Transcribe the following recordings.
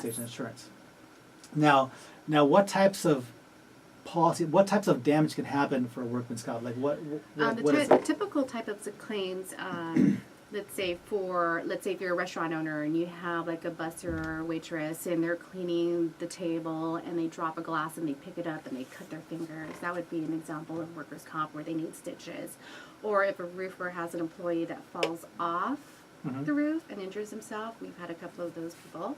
station insurance. Now, what types of damage can happen for a workman's comp? Like what is The it? typical type of claims, let's say if you're a restaurant owner and you have like a busser or waitress and they're cleaning the table and they drop a glass and they pick it up and they cut their fingers, that would be an example of workers' comp where they need stitches. Or if a roofer has an employee that falls off the roof and injures himself, we've had a couple of those people.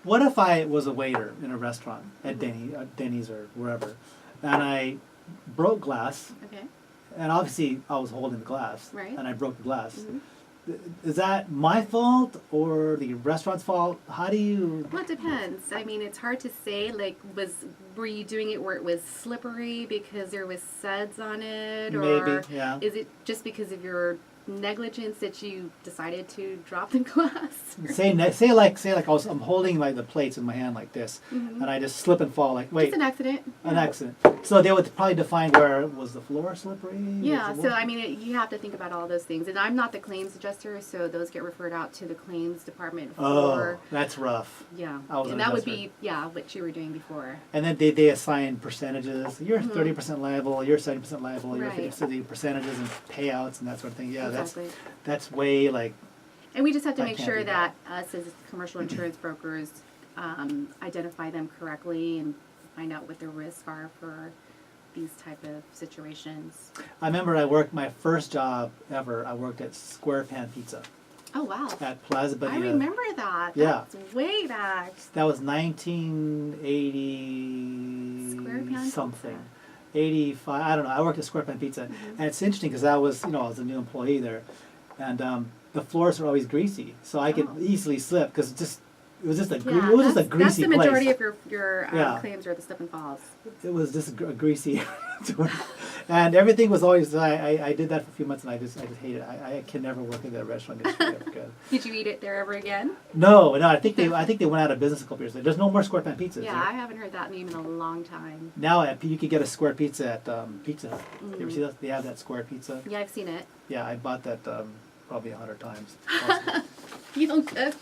What if I was a waiter in a restaurant at Denny's or wherever, and I broke glass, Okay. and obviously I was holding the glass, Right. and I broke the glass. Is that my fault or the restaurant's fault? How do you... Well, it depends. I mean, it's hard to say. Like, were you doing it where it was slippery because there was suds on it, or Maybe, yeah. is it just because of your negligence that you decided to drop the glass? Say like I'm holding like the plates in my hand like this, and I just slip and fall. Like, wait, It's an accident. an accident. So they would probably define where was the floor slippery. Yeah, Was it so what? I mean, you have to think about all those things. And I'm not the claims adjuster, so those get referred out to the claims department Oh, for, that's rough. yeah. I was And an that would adjuster. be, what you were doing before. And then they assign percentages. You're 30% liable. You're 70% liable. You're Right. 50% percentages and payouts and that sort of thing. Yeah, Exactly. that's way like... And we just have to I make can't sure do that us as commercial insurance brokers identify them correctly and find out what the risks are for these type of situations. I remember my first job ever, I worked at Square Pan Pizza Oh, wow. at Plaza I Bonita. remember that. Yeah. That's way back. That was 1980 Square Pan something. Pizza. 85, I don't know. I worked at Square Pan Pizza. And it's interesting because I was a new employee there. And the floors were always greasy. So I could Oh. easily slip because it was just a Yeah, greasy that's the majority place. of your Yeah. claims are the slip and falls. It was just a greasy, and everything was always. I did that for a few months, and I just hated it. I can never work in that restaurant industry ever again. Did you eat it there ever again? No. I think they went out of business a couple years later. There's no more Square Pan Pizza. Yeah, I haven't heard that name in a long time. Now you could get a square pizza at Pizza Hut. You ever see that? They have that square pizza. Yeah, I've seen it. Yeah, I bought that probably 100 times. You don't cook.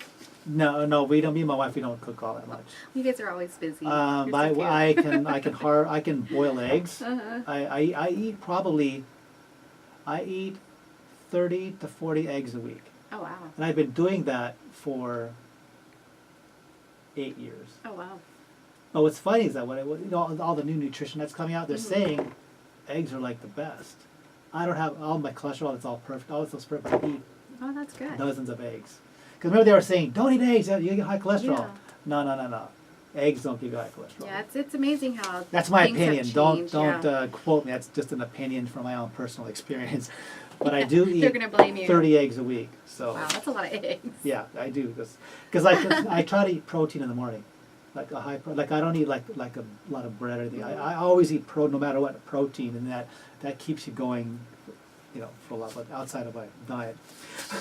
No, we don't. Me and my wife, we don't cook all that much. You guys are always busy. I can boil eggs. I eat 30 to 40 eggs a week, Oh, wow. and I've been doing that for 8 years. Oh, wow. But what's funny is that all the new nutrition that's coming out, they're saying eggs are like the best. I don't have all my cholesterol; it's all perfect. All it's perfect. I eat Oh, that's good. dozens of eggs. Because remember they were saying, don't eat eggs, you get high cholesterol. Yeah. No. Eggs don't give you high cholesterol. Yeah, it's amazing how That's my things have opinion. changed, Don't yeah. quote me. That's just an opinion from my own personal experience. But I do They're eat gonna blame you. 30 eggs a week. So Wow, that's a lot of eggs. yeah, I do. Because I try to eat protein in the morning, like I don't eat like a lot of bread or anything. I always eat no matter what, protein, and that keeps you going, for a lot, but outside of my diet.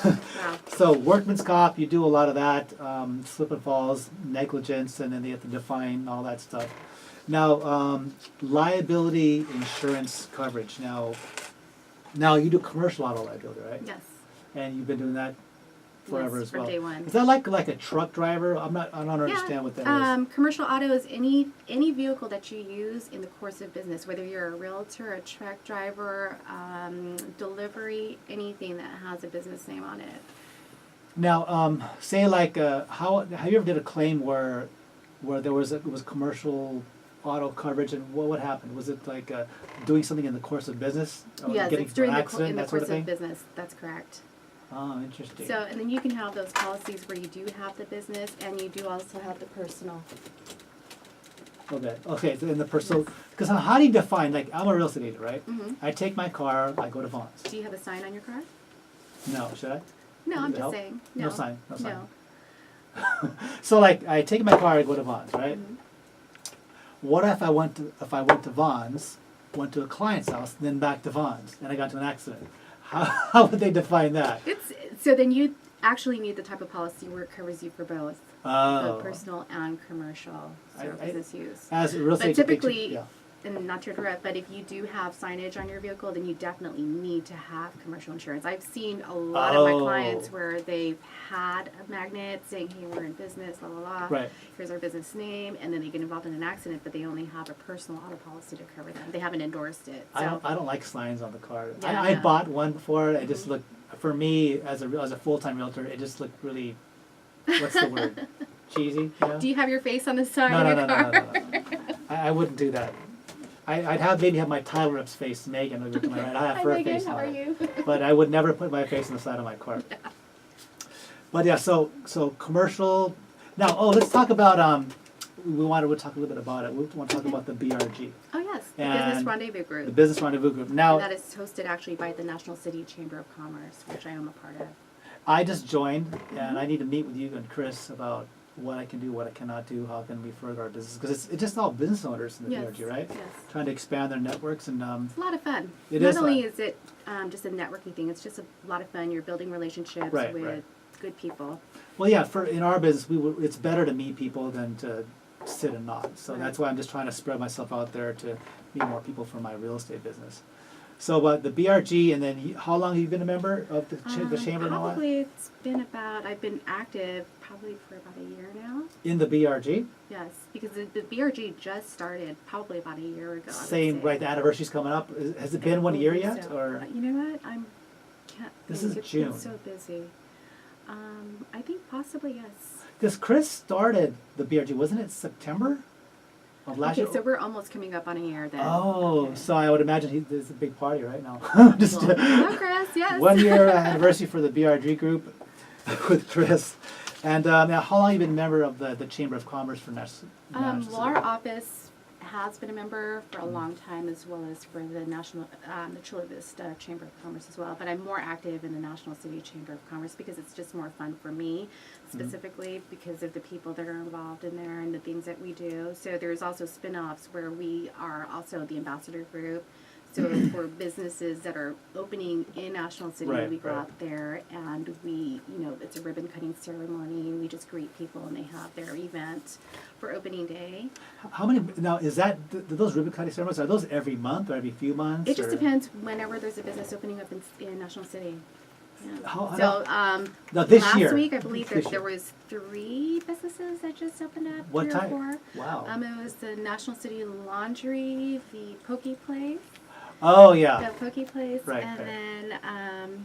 Wow. So workman's comp, you do a lot of that, slip and falls, negligence, and then they have to define all that stuff. Now, liability insurance coverage. Now you do commercial auto liability, right? Yes. And you've been doing that forever Yes, as well. from day one. Is that like a truck driver? I don't understand what that is. Commercial auto is any vehicle that you use in the course of business, whether you're a realtor, a truck driver, delivery, anything that has a business name on it. Now, say like have you ever did a claim where it was commercial auto coverage, and what happened? Was it like doing something in the course of business? Or Yes, getting it's into an during accident, in the that sort course of of thing? business. That's correct. Oh, interesting. So, and then you can have those policies where you do have the business and you do also have the personal. Okay. So in the personal, because how do you define? Like, I'm a real estate agent, right? Mhm. I take my car, I go to Vaughn's. Do you have a sign on your car? No, should I? No, Does I'm it just help? saying. No No sign. No sign. No. So like, I take my car, I go to Vaughn's, right? Mhm. What if I went to Vaughn's, went to a client's house, then back to Vaughn's, and I got into an accident? How would they define that? So then you actually need the type of policy where it covers you for both, Oh. both personal and commercial, so I- business use. As a real But estate agent, typically, yeah. and not to interrupt, but if you do have signage on your vehicle, then you definitely need to have commercial insurance. I've seen a lot of my clients where they've had a magnet saying, hey, we're in business, blah, blah, blah. Right. Here's our business name, and then they get involved in an accident, but they only have a personal auto policy to cover them. They haven't endorsed it. So. I don't like signs on the car. Yeah, I yeah. bought one before. It just looked, for me as a full-time realtor, it just looked really, what's the word? Cheesy. You know? Do you have your face on the side No, of no, your no, car? no, no, no. I wouldn't do that. I'd maybe have my Tyler Rips face, Megan, over to my right. I have Hi, her Megan, face how on are it. you? But I would never put my face on the side of my car. But yeah, so commercial. Now, let's talk about we'll talk a little bit about it. We want to talk about the BRG, Oh, yes, the And Business Rendezvous Group. the Business Rendezvous Group. Now, And that is hosted actually by the National City Chamber of Commerce, which I am a part of. I just joined, and I need to meet with you and Chris about what I can do, what I cannot do, how can we further our business, because it's just all business owners in the Yes, BRG, right? yes. Trying to expand their networks and It's a lot of fun. It Not is only fun. is it just a networking thing, it's just a lot of fun. You're building relationships Right, with right. good people. well, yeah, in our business, it's better to meet people than to sit and nod. So Right. that's why I'm just trying to spread myself out there to meet more people for my real estate business. So, but the BRG, and then how long have you been a member of the chamber and all that? Probably it's been I've been active probably for about a year now. In the BRG? Yes, because the BRG just started probably about a year ago. I would Same, say. right, the anniversary's coming up. Has it been 1 year believe yet? so. Or You know what? Can't This think. is It's June. been so busy. I think possibly yes. Because Chris started the BRG, wasn't it September of last Okay, year? so we're almost coming up on a year then. Oh, Okay. so I would imagine there's a big party right now. Just Well, hello, Chris. Yes. 1 year anniversary for the BRG group with Chris. And now, how long have you been a member of the Chamber of Commerce for National Well, our office has been a member for a long time, as well as for the the Chula Vista Chamber of Commerce as well. But I'm more active in the National City Chamber of Commerce because it's just more fun for me, specifically because of the people that are involved in there and the things that we do. So there's also spin-offs where we are also the ambassador group. So for businesses that are opening in National City, Right, we go right. out there and we, it's a ribbon cutting ceremony. We just greet people and they have their event for opening day. How many, now, is that, those ribbon cutting ceremonies, are those every month or every few months? It just or- depends whenever there's a business opening up in National City. Yeah. How- So Now, this last year. week I believe This there year. was 3 businesses that just opened up. What 3 or type? 4. Wow. It was the National City Laundry, the Poke Place, Oh, yeah. the Poke Place, Right, and right. then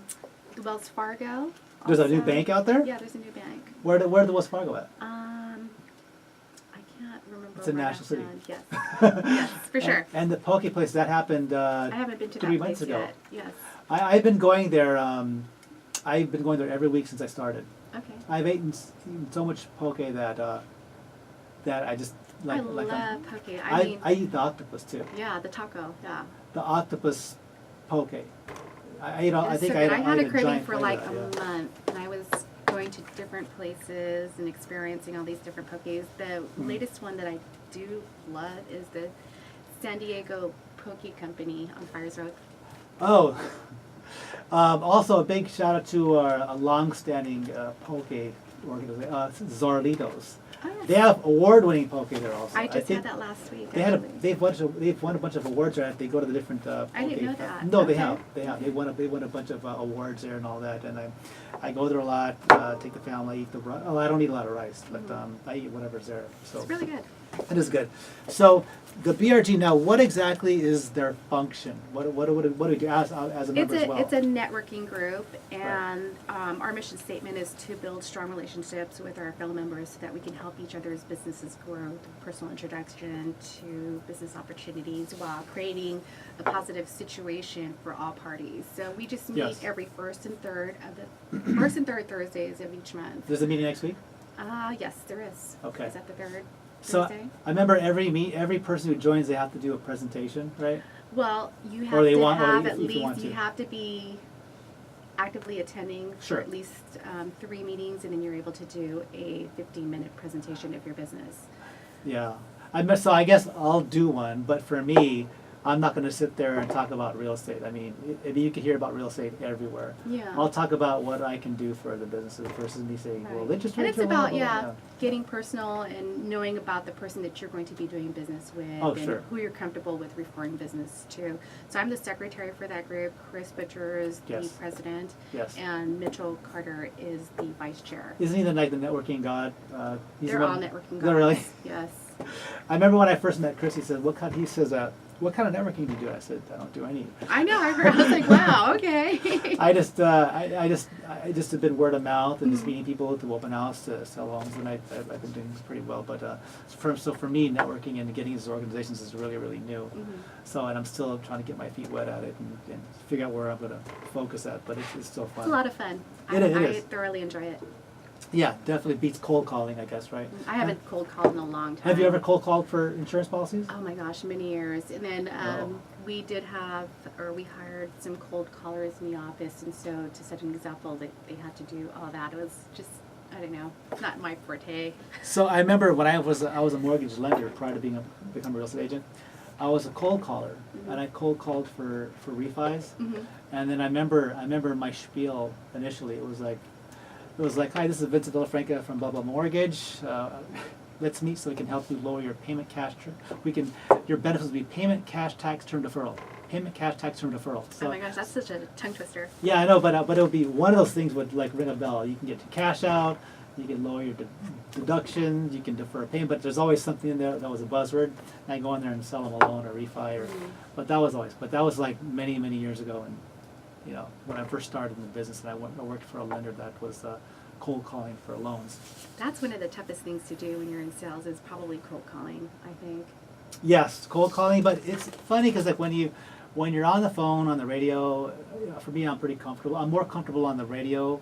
the Wells Fargo. There's a new also. bank out there? Yeah, there's a new bank. Where the Wells Fargo at? I can't remember. It's in where National City. Yes, yes, for sure. And the Poke Place, that happened I haven't been to 3 that months place ago. yet. Yes. I've been going there. I've been going there every week since I started. Okay. I've eaten so much poke that I just like. I love poke. I eat the octopus too. Yeah, the taco. Yeah. The octopus poke. I It's think so I good. I had a ate craving giant for plate like of a that, yeah. month, and I was going to different places and experiencing all these different pokes. The latest one that I do love is the San Diego Poke Company on Fires Road. Oh. Also, a big shout out to a long-standing poke organization, Zorlitos. Oh, yes. They have award-winning poke there also. I just think had that last week. They actually. they've won a bunch of awards there. They go to the different. I didn't know poke- that. No, they Okay. have. They won a bunch of awards there and all that. And I go there a lot. Take the family. Eat the rice. Oh, I don't eat a lot of rice, but I eat whatever's there. So It's really good. it is good. So the BRG now, what exactly is their function? What do we do as a member as well? It's a networking group, and our mission statement is to build strong relationships with our fellow members so that we can help each other's businesses grow through personal introduction to business opportunities while creating a positive situation for all parties. So we just meet Yes. every first and third Thursdays of each month. There's a meeting next week. Yes, there is. Okay. Is that the third So Thursday? I remember every person who joins, they have to do a presentation, right? Well, you Or have they to want- or have if at you least, want you to. have to be actively attending Sure. for at least 3 meetings, and then you're able to do a 15-minute presentation of your business. Yeah. So I guess I'll do one, but for me, I'm not gonna sit there and talk about real estate. I mean, you can hear about real estate everywhere. Yeah. I'll talk about what I can do for the businesses versus me saying, well, Right. interest And rates it's are low, about, blah, blah, yeah, blah. getting personal and knowing about the person that you're going to be doing business with Oh, and sure. who you're comfortable with referring business to. So I'm the secretary for that group. Chris Butcher is the Yes. president, Yes. and Mitchell Carter is the vice chair. Isn't he the networking god? He's They're the all one- networking Is that really? guys. Yes. I remember when I first met Chris, he said, what kind of networking do you do? I said, I don't do any. I know. I heard. I was like, wow. Okay. I just have been word of mouth and just meeting people to open house to sell homes, and I've been doing pretty well. But for me, networking and getting into organizations is really, really new. Mhm. So, and I'm still trying to get my feet wet at it and figure out where I'm going to focus at. But it's still fun. It's a lot of fun. It I is. thoroughly enjoy it. Yeah, definitely beats cold calling, I guess, right? I haven't cold called in a long time. Have you ever cold called for insurance policies? Oh my gosh, many years. And then Wow. we hired some cold callers in the office, and so to set an example, they had to do all that. It was just, I don't know, not my forte. So I remember when I was a mortgage lender prior to becoming a real estate agent. I was a cold caller, and I cold called for refis. Mhm. And then I remember my spiel initially. It was like, hi, this is Vincent Villafranca from Blah Blah Mortgage. Let's meet so we can help you lower your payment cash. Your benefits will be payment cash tax term deferral. Payment cash tax term deferral. So, Oh my gosh, that's such a tongue twister. yeah, I know, but it would be one of those things would like ring a bell. You can get your cash out, you can lower your deductions, you can defer a payment, but there's always something in there that was a buzzword. And I go in there and sell them a loan or refi, but that was like many years ago, and you know when I first started in the business, and I worked for a lender that was cold calling for loans. That's one of the toughest things to do when you're in sales is probably cold calling, I think. Yes, cold calling, but it's funny because like when you're on the phone, on the radio, for me, I'm pretty comfortable. I'm more comfortable on the radio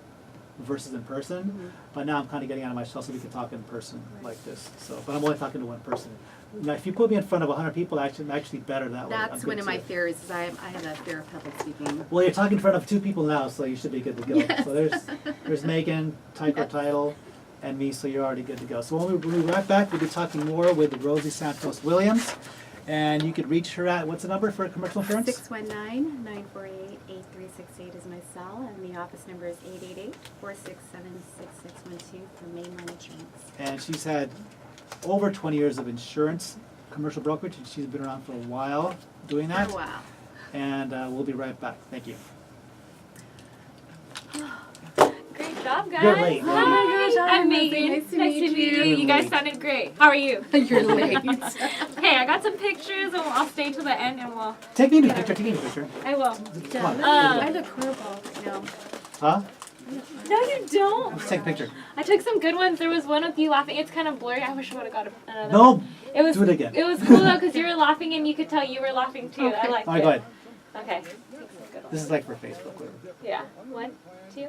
versus in person, Mhm. but now I'm kind of getting out of my shell so we can talk in person Right. like this. So, but I'm only talking to one person. Now, if you put me in front of 100 people, I'm actually better that way. That's I'm one good of my too. fears is I have a fear of public speaking. Well, you're talking in front of 2 people now, so you should be good to go. Yes. So there's Megan, Tycho Yes. Title, and me, so you're already good to go. So when we right back, we'll be talking more with Rosie Santos Williams, and you could reach her at, what's the number for commercial insurance? 619-948-8368 is my cell, and the office number is 888-467-6612 for Mainline Insurance. And she's had over 20 years of insurance, commercial brokerage, and she's been around for a while doing that. Oh, wow. And we'll be right back. Thank you. Great job, guys. You're late. Hi, Oh my gosh, hi, I'm Lizzie. Megan. Nice to meet you. You guys Late. sounded great. How are you? You're late. Hey, I got some pictures, and I'll stay till the end, and we'll. Take me into the picture. Take me into the picture. I will. Come on. I look horrible right now. Huh? No, you don't. Let's take a picture. I took some good ones. There was one with you laughing. It's kind of blurry. I wish I would have got another. No. It was. Do it again. It was cool though, because you were laughing, and you could tell you were laughing too. I liked All right, it. go ahead. Okay. Take some good ones. This is like for Facebook. Whatever. Yeah. 1, 2, 3.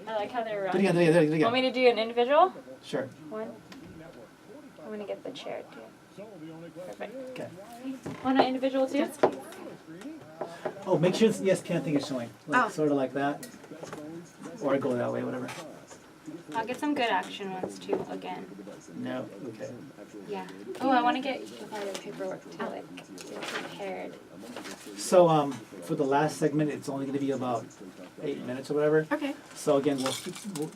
I like how they're Do it running. again. Do it again. Do it Want me again. to do an individual? Sure. 1. I'm gonna get the chair too. Perfect. Okay. Want an individual too? Oh, make sure the ESPN thing is showing. Like, Oh. Sort of like that. Or I go that way, whatever. I'll get some good action ones too again. No. Okay. Yeah. Oh, I want to get the paperwork too, like get prepared. So for the last segment, it's only going to be about 8 minutes or whatever. Okay. So again, we'll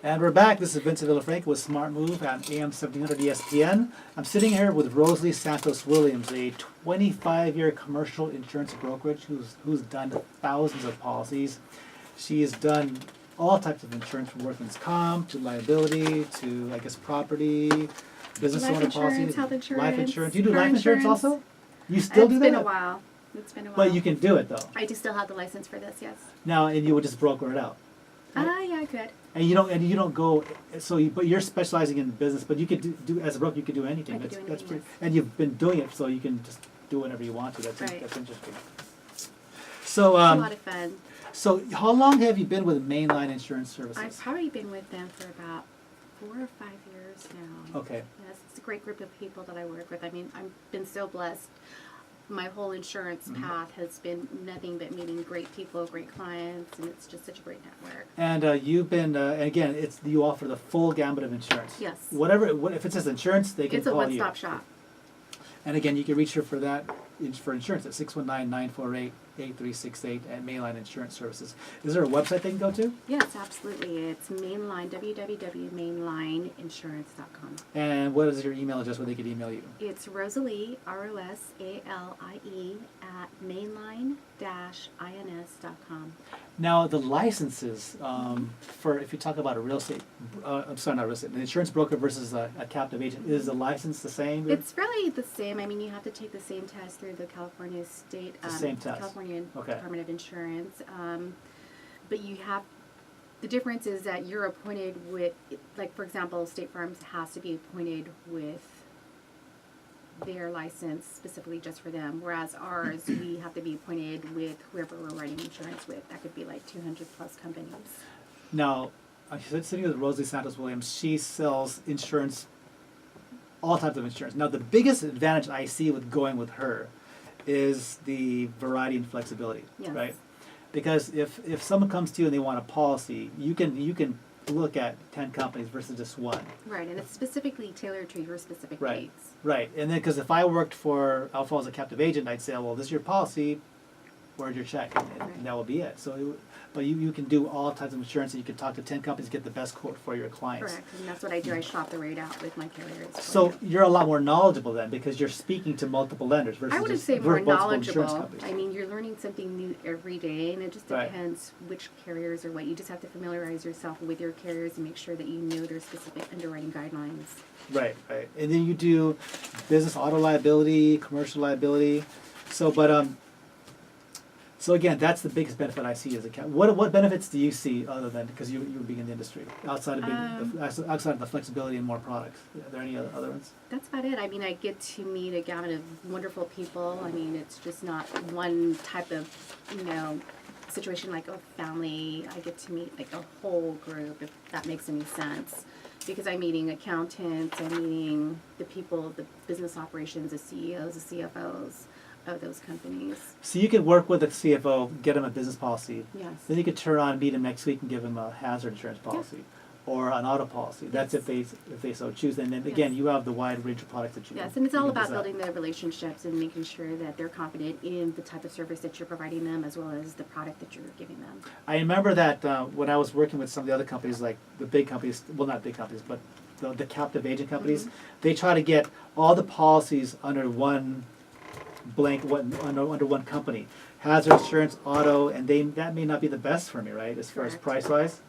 and we're back. This is Vincent Villafranca with Smart Move on AM 1700 ESPN. I'm sitting here with Rosalie Santos Williams, a 25-year commercial insurance brokerage who's done thousands of policies. She has done all types of insurance, from workman's comp to liability to, I guess, property, business Life owner insurance, policies, health life insurance, insurance. You do car life insurance insurance. also? You still do that? It's been a while. It's been a while. But you can do it though. I do still have the license for this, yes. Now, and you would just broker it out. Yeah, I could. And you don't go. So, but you're specializing in business. But you could do as a broker. You could do anything. I could That's do that's anything, pretty. And you've been doing it, so you can just do whatever you want to. That's Right. that's interesting. So It's a lot of fun. so how long have you been with Mainline Insurance Services? I've probably been with them for about 4 or 5 years now. Okay. Yes, it's a great group of people that I work with. I mean, I've been so blessed. my whole insurance path has been nothing but meeting great people, great clients, and it's just such a great network. And you've been, and again, you offer the full gamut of insurance. Yes. If it says insurance, they can It's a call you. one-stop shop. And again, you can reach her for that, for insurance at 619-948-8368 at Mainline Insurance Services. Is there a website they can go to? Yes, absolutely. It's Mainline, www.mainlineinsurance.com. And what is your email address where they could email you? It's Rosalie, ROSALIE, at mainline-ins.com. Now, the licenses, if you talk about a real estate, I'm sorry, not real estate, an insurance broker versus a captive agent, is the license the same? It's really the same. I mean, you have to take the same test through the California State, The same test. California Okay. Department of Insurance. But the difference is that you're appointed with, like, for example, State Farms has to be appointed with their license specifically just for them, whereas ours, we have to be appointed with whoever we're writing insurance with. That could be like 200 plus companies. Now, I'm sitting with Rosalie Santos Williams. She sells insurance, all types of insurance. Now, the biggest advantage I see with going with her is the variety and flexibility, Yes. right? Because if someone comes to you and they want a policy, you can look at 10 companies versus just one. Right, and it's specifically tailored to your specific Right. needs. Right, and then because if I worked for Alpha as a captive agent, I'd say, well, this is your policy, where's your check? And Right. that would be it. So, but you can do all types of insurance, and you can talk to 10 companies, get the best quote for your clients. Correct, and that's what I do. I shop the rate out with my carriers. for So them. you're a lot more knowledgeable then, because you're speaking to multiple lenders versus I wouldn't just say more multiple insurance knowledgeable. companies. I mean, you're learning something new every day, and it just Right. depends which carriers or what. You just have to familiarize yourself with your carriers and make sure that you know their specific underwriting guidelines. Right, right. And then you do business auto liability, commercial liability. So, so again, that's the biggest benefit I see as a What benefits do you see other than, because you were being in the industry, outside of outside of the flexibility and more products? Are there any other ones? That's about it. I mean, I get to meet a gamut of wonderful people. I mean, it's just not one type of, situation like a family. I get to meet like a whole group, if that makes any sense. Because I'm meeting accountants, I'm meeting the people, the business operations, the CEOs, the CFOs of those companies. So you could work with a CFO, get him a business policy. Yes. Then you could turn around and meet him next week and give him a hazard insurance policy or an auto policy. That's if they so choose. And then again, you have the wide range of products that you Yes, and it's all you can about design. building the relationships and making sure that they're confident in the type of service that you're providing them as well as the product that you're giving them. I remember that when I was working with some of the other companies, like the big companies, well, not big companies, but the captive agent companies, they try to get all the policies under one under one company. Hazard insurance, auto, and that may not be the best for me, right, as far as Correct. price-wise?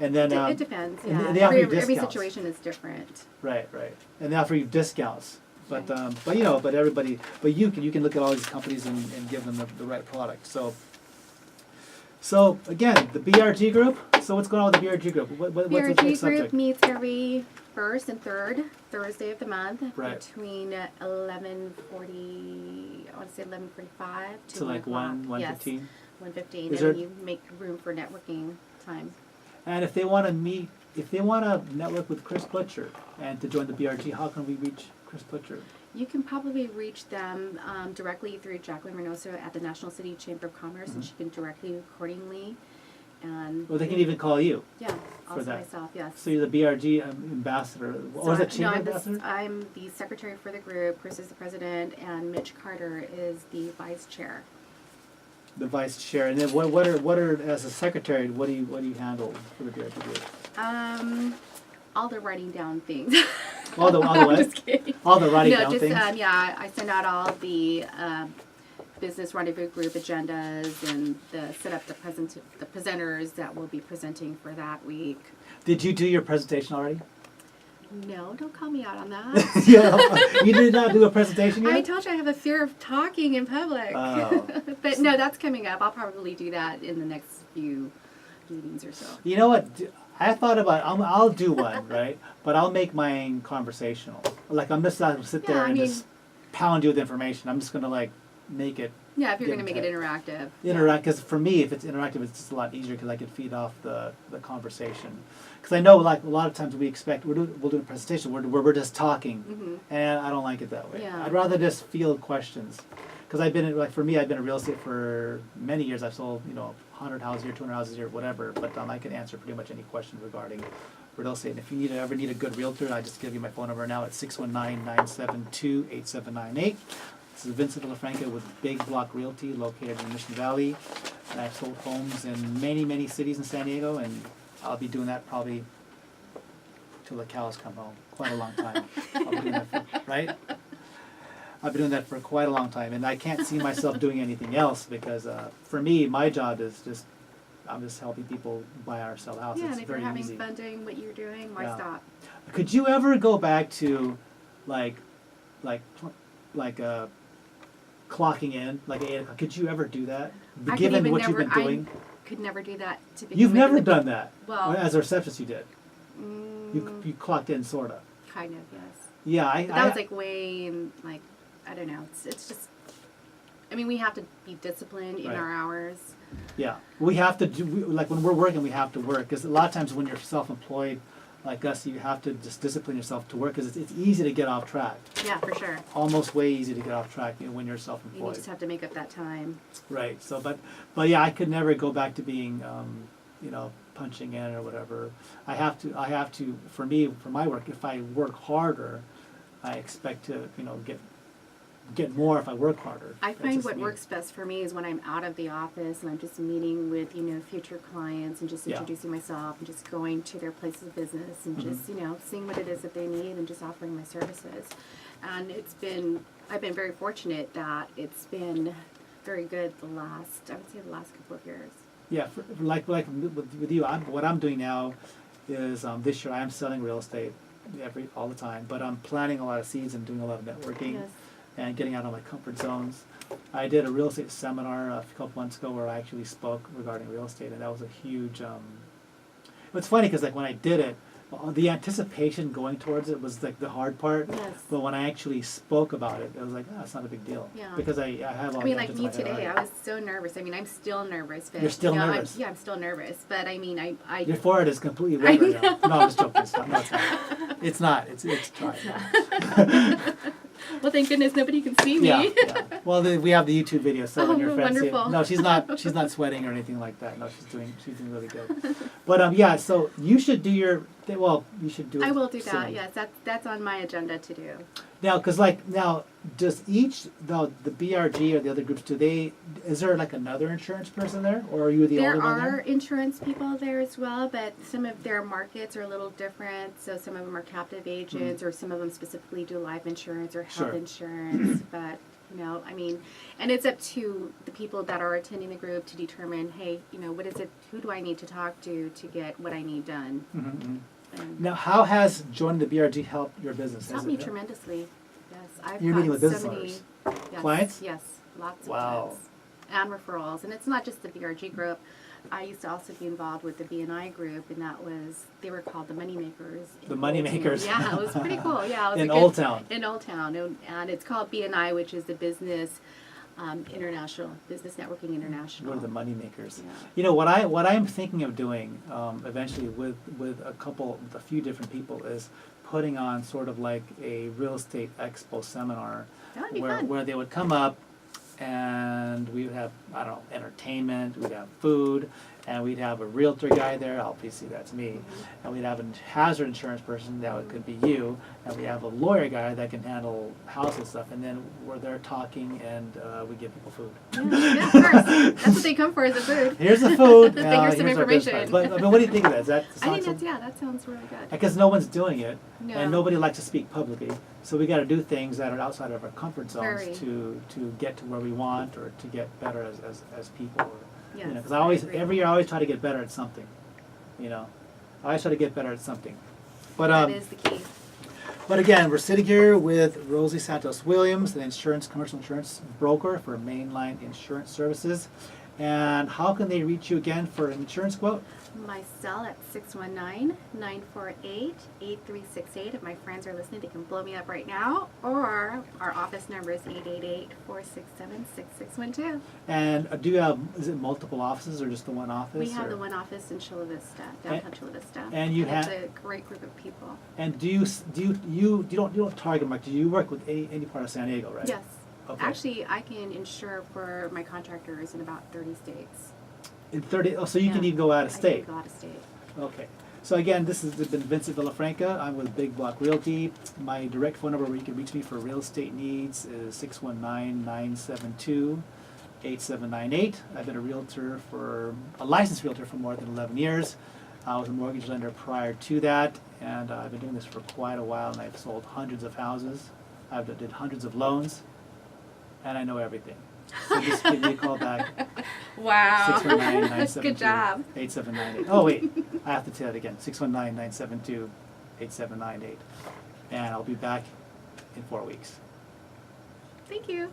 And then It depends, and yeah. they offer you Every discounts. situation is different. Right, and they offer you discounts. But Right. but you can look at all these companies and give them the right product. So again, the BRG group. So what's going on with the BRG group? What's the BRG next group subject? meets every first and third Thursday of the month Right. between 11:40, I want to say 11:45 to To like 1, 1:15. 1:15. 1:15, Is and then there- you make room for networking time. And if they want to network with Chris Butcher and to join the BRG, how can we reach Chris Butcher? You can probably reach them directly through Jacqueline Reynoso at the National City Chamber of Commerce, and she can direct you accordingly. And Well, they can even call you. yeah, also that. myself, yes. So you're the BRG ambassador. Or is it chamber ambassador? I'm the secretary for the group. Chris is the president, and Mitch Carter is the vice chair. The vice chair. And then what are as a secretary? What do you handle for the BRG group? All the writing down things. All the I'm what? just kidding. All the writing No, down just things. I send out all the business rendezvous group agendas and set up the presenters that will be presenting for that week. Did you do your presentation already? No, don't call me out on that. Yeah, you did not do a presentation yet? I told you I have a fear of talking in public. Oh. But no, that's coming up. I'll probably do that in the next few meetings or so. You know what? I thought about I'll do one, right? But I'll make mine conversational. Like I'm just not gonna sit there Yeah, I and mean- just pound you with information. I'm just gonna like make it Yeah, if you're Give going to and make it take. interactive. interact. Because for me, if it's interactive, it's just a lot easier because I can feed off the conversation. Because I know like a lot of times we'll do a presentation where we're just talking, Mhm. and I don't like it that way. Yeah. I'd rather just field questions. because I've been like for me, I've been in real estate for many years. I've sold 100 houses a year, 200 houses a year, whatever. But I can answer pretty much any question regarding real estate. And if you ever need a good realtor, I just give you my phone number now at 619-972-8798. This is Vincent Villafranca with Big Block Realty, located in Mission Valley. And I've sold homes in many, many cities in San Diego, and I'll be doing that probably till the cows come home. Quite a long time. I'll be doing that right? I've been doing that for quite a long time, and I can't see myself doing anything else because for me, my job is I'm just helping people buy or sell houses. Yeah, It's and if you're very having easy. fun doing what you're doing, why Yeah. stop? Could you ever go back to like clocking in like 8 o'clock? Could you ever do that? I could Given even what you've never- been doing, Could never do that to begin you've with. never done that. Well, As a receptionist, you did. mm, You clocked in, sorta. kind of, yes. Yeah, But that was like way in, like, I don't know. It's just, I mean, we have to be disciplined in Right. our hours. yeah. We have to do like when we're working, we have to work because a lot of times when you're self-employed, like us, you have to just discipline yourself to work because it's easy to get off track. Yeah, for sure. Almost way easy to get off track when you're You self-employed. just have to make up that time. Right. So, but yeah, I could never go back to being, punching in or whatever. I have to. For me, for my work, if I work harder, I expect to, get more if I work harder. I That's find just what me. works best for me is when I'm out of the office and I'm just meeting with, future clients and just Yeah. introducing myself and just going to their place of business and Mhm. just, seeing what it is that they need and just offering my services. And I've been very fortunate that it's been very good the last couple of years. Yeah, like with you, what I'm doing now is this year I am selling real estate all the time, but I'm planting a lot of seeds and doing a lot of networking. Yes. And getting out of my comfort zones. I did a real estate seminar a couple months ago where I actually spoke regarding real estate, and that was a huge. It's funny because like when I did it, the anticipation going towards it was like the hard part. Yes. But when I actually spoke about it, it was like, it's not a big deal. Yeah. Because I have all I mean, the like answers me in my head today, already. I was so nervous. I mean, I'm still nervous. But, You're still nervous? I'm still nervous. But I mean, I Your forehead is completely red right now. No, I'm just joking. It's not. No, it's not. It's dry. well, thank goodness nobody can see me. Yeah, yeah. Well, we have the YouTube video, so when Oh, your friends see it. wonderful. No, she's not sweating or anything like that. No, she's doing really good. But yeah, so you should do you should do it I will do that. soon. Yes, that's on my agenda to do. Now, because does the BRG or the other groups, is there like another insurance person there, or are you the There only one are there? insurance people there as well, but some of their markets are a little different. So some of them are captive agents, or some of them specifically do life insurance or health Sure. insurance. But I mean, and it's up to the people that are attending the group to determine, hey, what is it? Who do I need to talk to get what I need done? Mhm. And Now, how has joining the BRG helped your business? it's Has helped me it- tremendously. Yes, I've You're got meeting with so business many owners? yes, Clients? Yes, lots of Wow. clients and referrals, and it's not just the BRG group. I used to also be involved with the BNI group, and they were called the Moneymakers. The Moneymakers. Yeah, it was pretty cool. Yeah, it was In a good- Old Town. In Old Town, and it's called BNI, which is the Business Business Networking International. What are the money makers? Yeah. What I'm thinking of doing eventually with a few different people is putting on sort of like a real estate expo seminar That would be where fun. they would come up and we would have, I don't know, entertainment, we'd have food, and we'd have a realtor guy there, obviously that's me, and we'd have a hazard insurance person, could be you, and we have a lawyer guy that can handle house and stuff, and then we're there talking and we give people food. Yeah, of course. That's what they come for, is the food. Here's the food. Here's here's some our business information. cards. But I mean, what do you think of that? Is that I think that sounds really good. because no one's doing it, No. and nobody likes to speak publicly. So we got to do things that are outside of our comfort zones Very. to get to where we want or to get better as people. Yes, Because I agree. every year I always try to get better at something. I always try to get better at something. But That is the key. But again, we're sitting here with Rosie Santos Williams, an commercial insurance broker for Mainline Insurance Services. And how can they reach you again for an insurance quote? My cell at 619-948-8368. If my friends are listening, they can blow me up right now. Or our office number is 888-467-6612. And is it multiple offices or just the one office? We have or- the one office in Chula Vista, downtown Chula Vista. and you it's have- a great group of people. And you don't target market? Do you work with any part of San Diego, right? Yes. Okay. Actually, I can insure for my contractors in about 30 states. In 30, oh, so you can Yeah. even go out of I state. can go out of state. Okay. So again, this has been Vincent Villafranca. I'm with Big Block Realty. My direct phone number where you can reach me for real estate needs is 619-972-8798. I've been a licensed realtor for more than 11 years. I was a mortgage lender prior to that, and I've been doing this for quite a while, and I've sold hundreds of houses. I've did hundreds of loans, and I know everything. So just give me a call back. Wow. 619-972-8798. Good job. Oh, wait. I have to say that again. 619-972-8798. And I'll be back in 4 weeks. Thank you.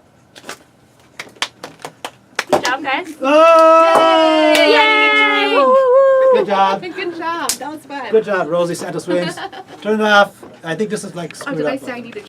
Good job, guys. Oh! Yay! Good job. Good job. That was fun. Good job, Rosie Santos Williams. Turn it off. I think this is like Oh, screwed did I up. say I need to